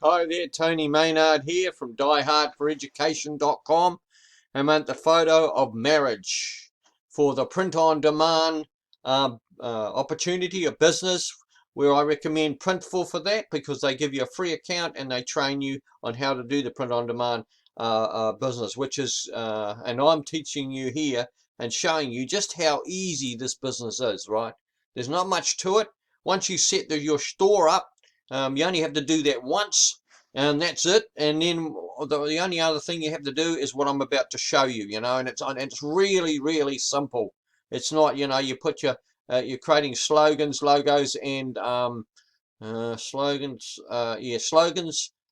Hi there, Tony Maynard here from diehardforeducation.com. I'm at the photo of marriage for the print-on-demand opportunity of business, where I recommend Printful for that because they give you a free account and they train you on how to do the print-on-demand business, which is, and I'm teaching you here and showing you just how easy this business is, right? There's not much to it. Once you set your store up, you only have to do that once, and that's it. And then the only other thing you have to do is what I'm about to show you, and it's really, really simple. It's not, you put you're creating slogans, logos, and slogans,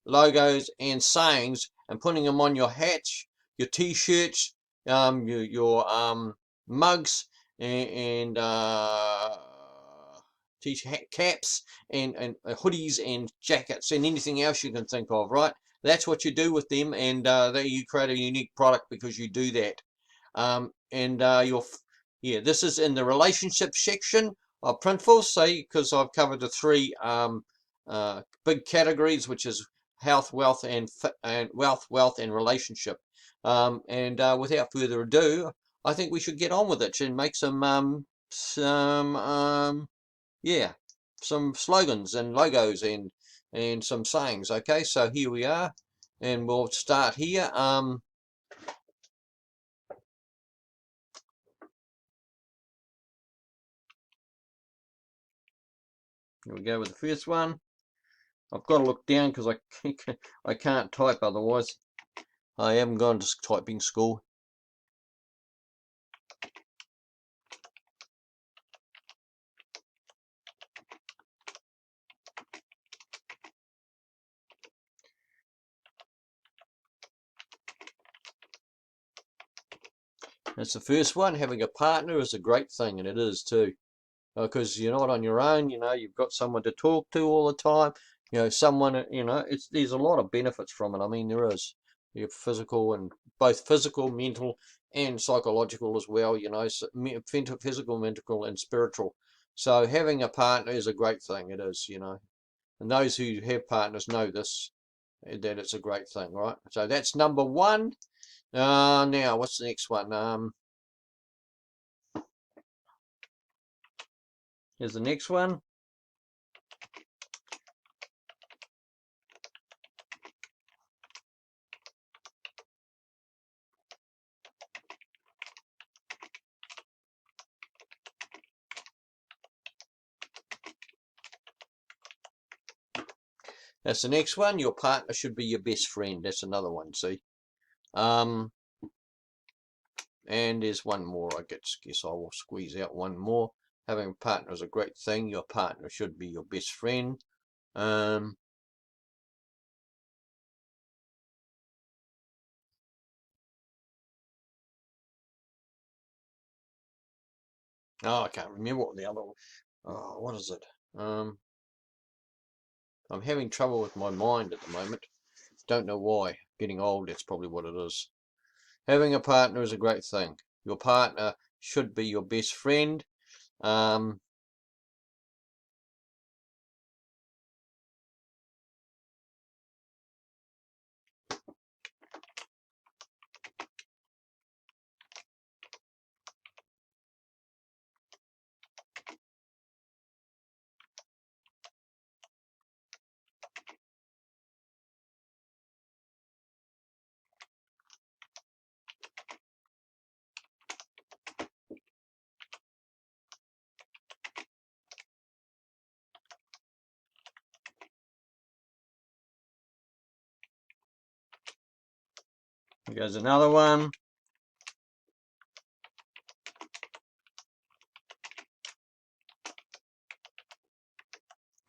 logos, and sayings, and putting them on your hats, your t-shirts, your mugs, and t-shirt caps, and hoodies and jackets and anything else you can think of, right? That's what you do with them, and you create a unique product because you do that. And yeah, this is in the relationship section of Printful, say, because I've covered the three big categories, which is health, wealth, and wealth, and relationship. And without further ado, I think we should get on with it and make some yeah, some slogans and logos and some sayings. Okay, so here we are, and we'll start here. Here we go with the first one. I've got to look down because I can't type otherwise. I haven't gone to typing school. That's the first one. Having a partner is a great thing, and it is too, because you're not on your own. You've got someone to talk to all the time. Someone. There's a lot of benefits from it. I mean, there is. Your physical and both physical, mental, and psychological as well. So physical, mental, and spiritual. So having a partner is a great thing. It is. And those who have partners know this, that it's a great thing, right? So that's number one. Now, what's the next one? Here's the next one. That's the next one. Your partner should be your best friend. That's another one, see? And there's one more. I guess I will squeeze out one more. Having a partner is a great thing. Your partner should be your best friend. Um, I can't remember what the other one. Oh, what is it? I'm having trouble with my mind at the moment. Don't know why. Getting old, that's probably what it is. Having a partner is a great thing. Your partner should be your best friend. Um, Here goes another one.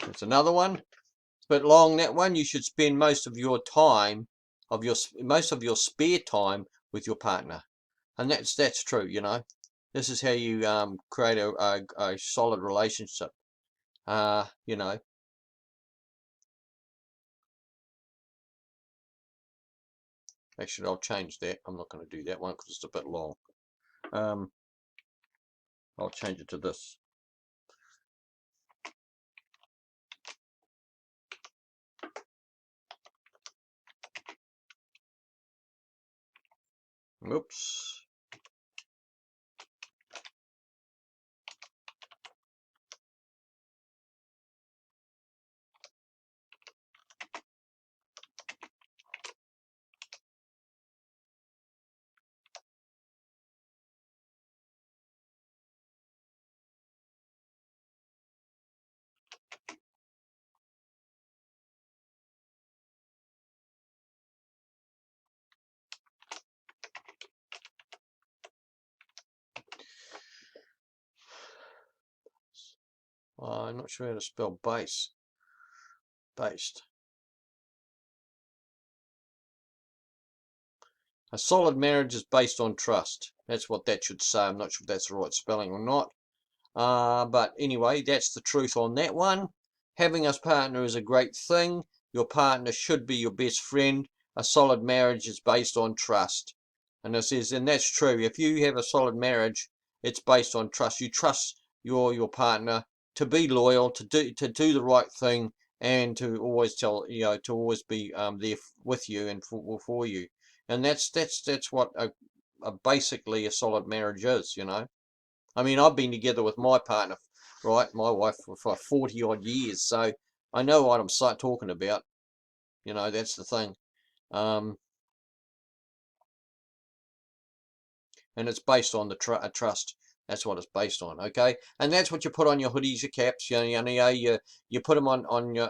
It's another one. It's a bit long, that one. You should spend most of your time, most of your spare time with your partner, and that's true. This is how you create a solid relationship. You know. Actually, I'll change that. I'm not going to do that one because it's a bit long. Um, I'll change it to this. Oops. I'm not sure how to spell base. Based. A solid marriage is based on trust. That's what that should say. I'm not sure if that's the right spelling or not. But anyway, that's the truth on that one. Having a partner is a great thing. Your partner should be your best friend. A solid marriage is based on trust. And it says, and that's true. If you have a solid marriage, it's based on trust. You trust your partner to be loyal, to do the right thing, and to always to always be there with you and for you. And that's what basically a solid marriage is. I mean, I've been together with my partner, right, my wife, for 40 odd years, so I know what I'm talking about. That's the thing. Um, and it's based on the trust. That's what it's based on, okay? And that's what you put on your hoodies, your caps, you put them on your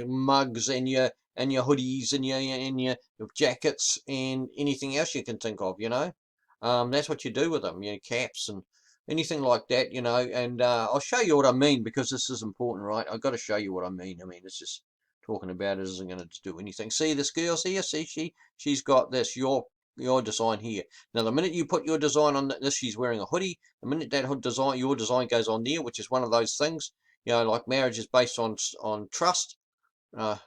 mugs and your hoodies and your jackets and anything else you can think of, that's what you do with them, caps and anything like that, and I'll show you what I mean, because this is important, right? I've got to show you what I mean. It's just talking about it isn't going to do anything. See this girl here? See, she's got this your design here. Now, the minute you put your design on this, she's wearing a hoodie. The minute that your design goes on there, which is one of those things, like marriage is based on trust. Uh,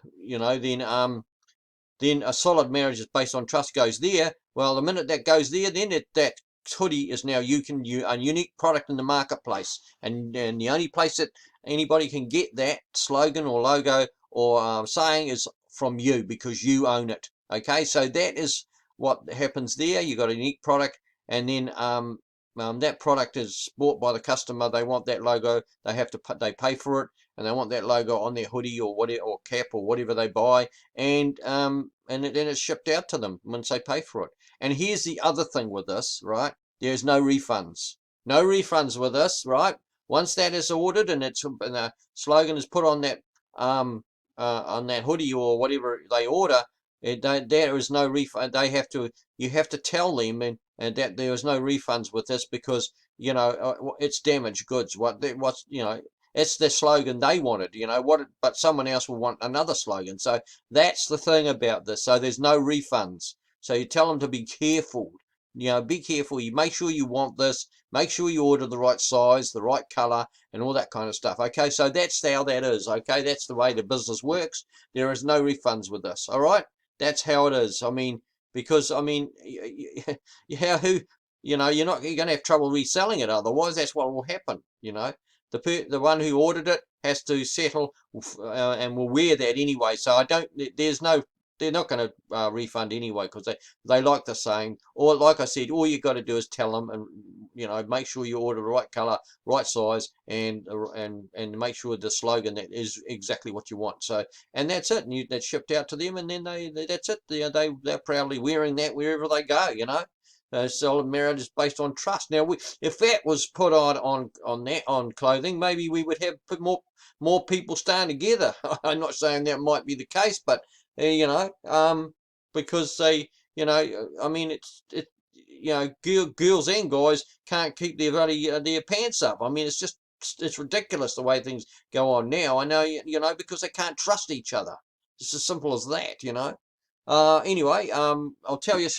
then a solid marriage is based on trust goes there. Well, the minute that goes there, then that hoodie is now a unique product in the marketplace, and the only place that anybody can get that slogan or logo or saying is from you, because you own it. Okay, so that is what happens there. You got a unique product, and then that product is bought by the customer. They want that logo. They pay for it, and they want that logo on their hoodie or whatever, or cap or whatever they buy, and then it's shipped out to them once they pay for it. And here's the other thing with this, right? There's no refunds. No refunds with this, right? Once that is ordered and the slogan is put on that hoodie or whatever they order, there is no refund. You have to tell them and that there is no refunds with this, because it's damaged goods. It's the slogan they wanted, but someone else will want another slogan. So that's the thing about this. So there's no refunds. So you tell them to be careful. Be careful. You make sure you want this. Make sure you order the right size, the right color, and all that kind of stuff. Okay, so that's how that is. Okay, that's the way the business works. There is no refunds with this. All right, that's how it is. I mean, because yeah, you're going to have trouble reselling it. Otherwise, that's what will happen. The one who ordered it has to settle and will wear that anyway. So they're not going to refund anyway, because they like the saying. Or like I said, all you got to do is tell them, and make sure you order the right color, right size, and make sure the slogan that is exactly what you want. So, and that's it. And that's shipped out to them, and then that's it. They're proudly wearing that wherever they go. Solid marriage is based on trust. Now, if that was put on clothing, maybe we would have put more people staying together. I'm not saying that might be the case, but because I mean, girls and guys can't keep their pants up. I mean, it's ridiculous the way things go on now. I know, because they can't trust each other. It's as simple as that. Anyway, I'll show you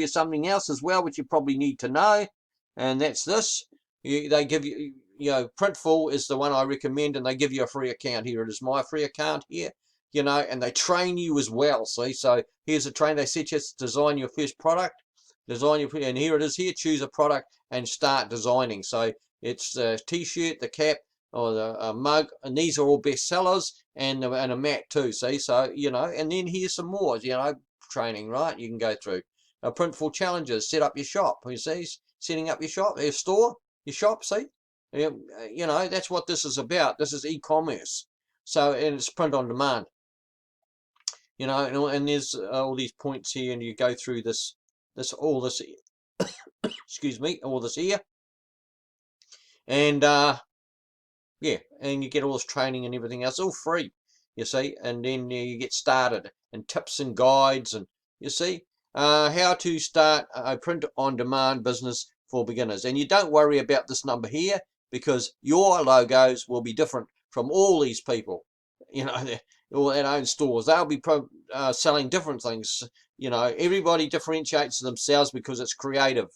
something else as well, which you probably need to know, and that's this. They give you, Printful is the one I recommend, and they give you a free account. Here it is, my free account here, and they train you as well. See, so here's a train. They set you to design your first product, and here it is here. Choose a product and start designing. So it's the t-shirt, the cap, or the mug, and these are all best sellers, and a mat too. See, so and then here's some more, training, right? You can go through. Printful challenges. Set up your shop. You see, setting up your shop, your store, your shop. See, you know, that's what this is about. This is e-commerce. So, and it's print on demand. You know, and there's all these points here, and you go through all this, excuse me, all this here, and yeah, and you get all this training and everything else, all free, you see, and then you get started, and tips and guides, and you see, how to start a print-on-demand business for beginners. And you don't worry about this number here, because your logos will be different from all these people, you know, all that own stores. They'll be selling different things, you know. Everybody differentiates themselves because it's creative.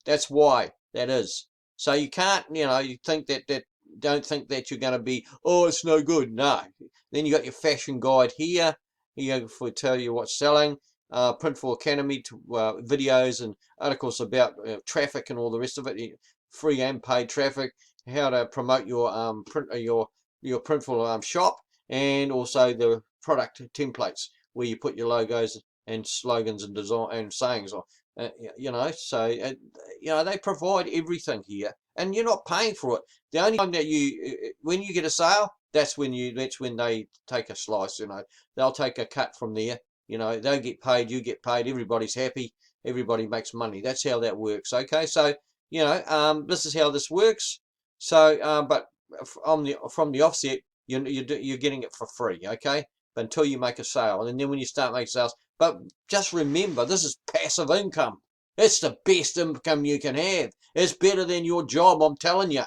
That's why that is. So you can't, you know, you think that don't think that you're going to be, oh, it's no good. No. Then you got your fashion guide here. Here for tell you what's selling. Printful Academy videos and articles about traffic and all the rest of it. Free and paid traffic. How to promote your your Printful shop, and also the product templates where you put your logos and slogans and design and sayings. You know, so you know, they provide everything here, and you're not paying for it. The only time that when you get a sale, that's when they take a slice. You know, they'll take a cut from there. You know, they get paid, you get paid, everybody's happy, everybody makes money. That's how that works. Okay, so you know, this is how this works. So, but from the offset, you're getting it for free. Okay, but until you make a sale, and then when you start making sales. But just remember, this is passive income. It's the best income you can have. It's better than your job, I'm telling you,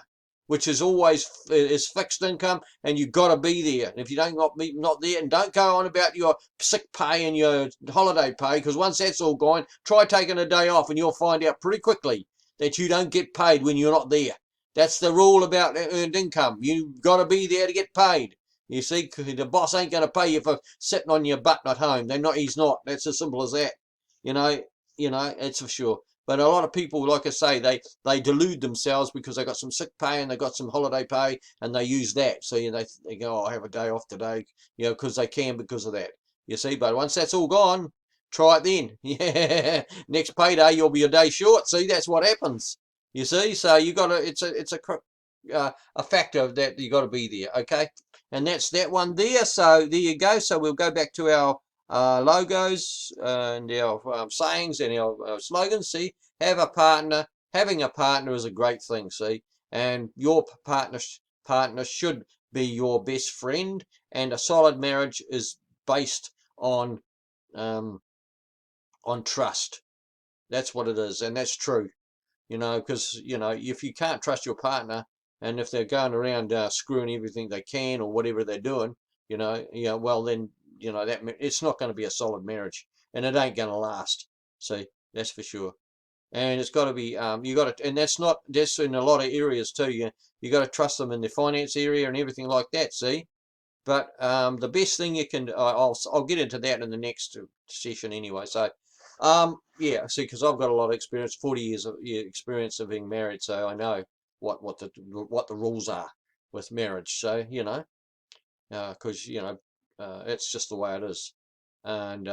which is always is fixed income, and you've got to be there. And if you don't not there, and don't go on about your sick pay and your holiday pay, because once that's all gone, try taking a day off, and you'll find out pretty quickly that you don't get paid when you're not there. That's the rule about earned income. You've got to be there to get paid. You see, the boss ain't going to pay you for sitting on your butt at home. He's not. That's as simple as that. You know, it's for sure. But a lot of people, like I say, they delude themselves because they got some sick pay and they got some holiday pay, and they use that. So you know, they go, oh, I have a day off today, you know, because they can because of that. You see, but once that's all gone, try it then. Yeah, next payday you'll be a day short. See, that's what happens. You see, so you got to. It's a factor that you got to be there. Okay. And that's that one there. So there you go. So we'll go back to our logos and our sayings and our slogans. See, have a partner. Having a partner is a great thing. See, and your partner should be your best friend. And a solid marriage is based on trust. That's what it is, and that's true. You know, because you know, if you can't trust your partner, and if they're going around screwing everything they can or whatever they're doing, you know, well then, you know, that it's not going to be a solid marriage, and it ain't going to last. See, that's for sure. And it's got to be you got to, and that's in a lot of areas too. You got to trust them in the finance area and everything like that. See, but the best thing you can, I'll get into that in the next session anyway. So, yeah, see, because I've got a lot of experience, 40 years of experience of being married, so I know what the rules are with marriage. So you know, because you know, it's just the way it is. And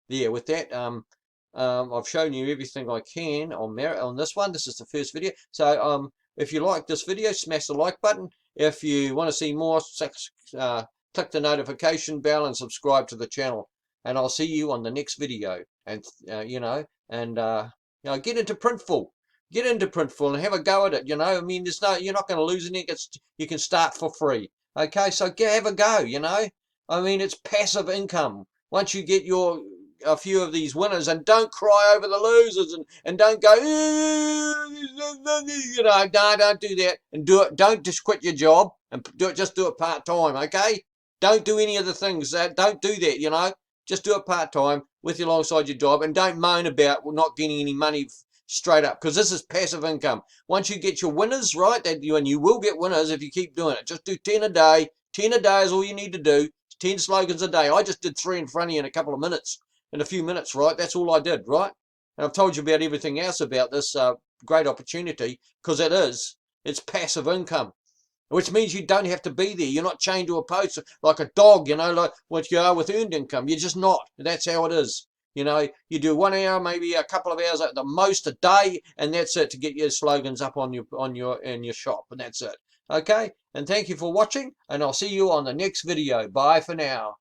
yeah, with that, I've shown you everything I can on this one. This is the first video. So if you like this video, smash the like button. If you want to see more, click the notification bell and subscribe to the channel. And I'll see you on the next video. And you know, and you know, get into Printful. Get into Printful and have a go at it. You know, I mean, you're not going to lose anything. You can start for free. Okay, so have a go. You know, I mean, it's passive income. Once you get a few of these winners, and don't cry over the losers, and don't go, you know, don't do that, and don't just quit your job and just do it part-time. Okay, don't do any of the things don't do that. You know, just do it part-time with you alongside your job, and don't moan about not getting any money straight up, because this is passive income. Once you get your winners, right, and you will get winners if you keep doing it. Just do 10 a day. 10 a day is all you need to do. 10 slogans a day. I just did 3 in front of you in a couple of minutes. In a few minutes, right? That's all I did, right? And I've told you about everything else about this great opportunity, because it is. It's passive income, which means you don't have to be there. You're not chained to a post like a dog, you know, like what you are with earned income. You're just not. That's how it is. You know, you do 1 hour, maybe a couple of hours at the most a day, and that's it to get your slogans up on your shop, and that's it. Okay, and thank you for watching, and I'll see you on the next video. Bye for now.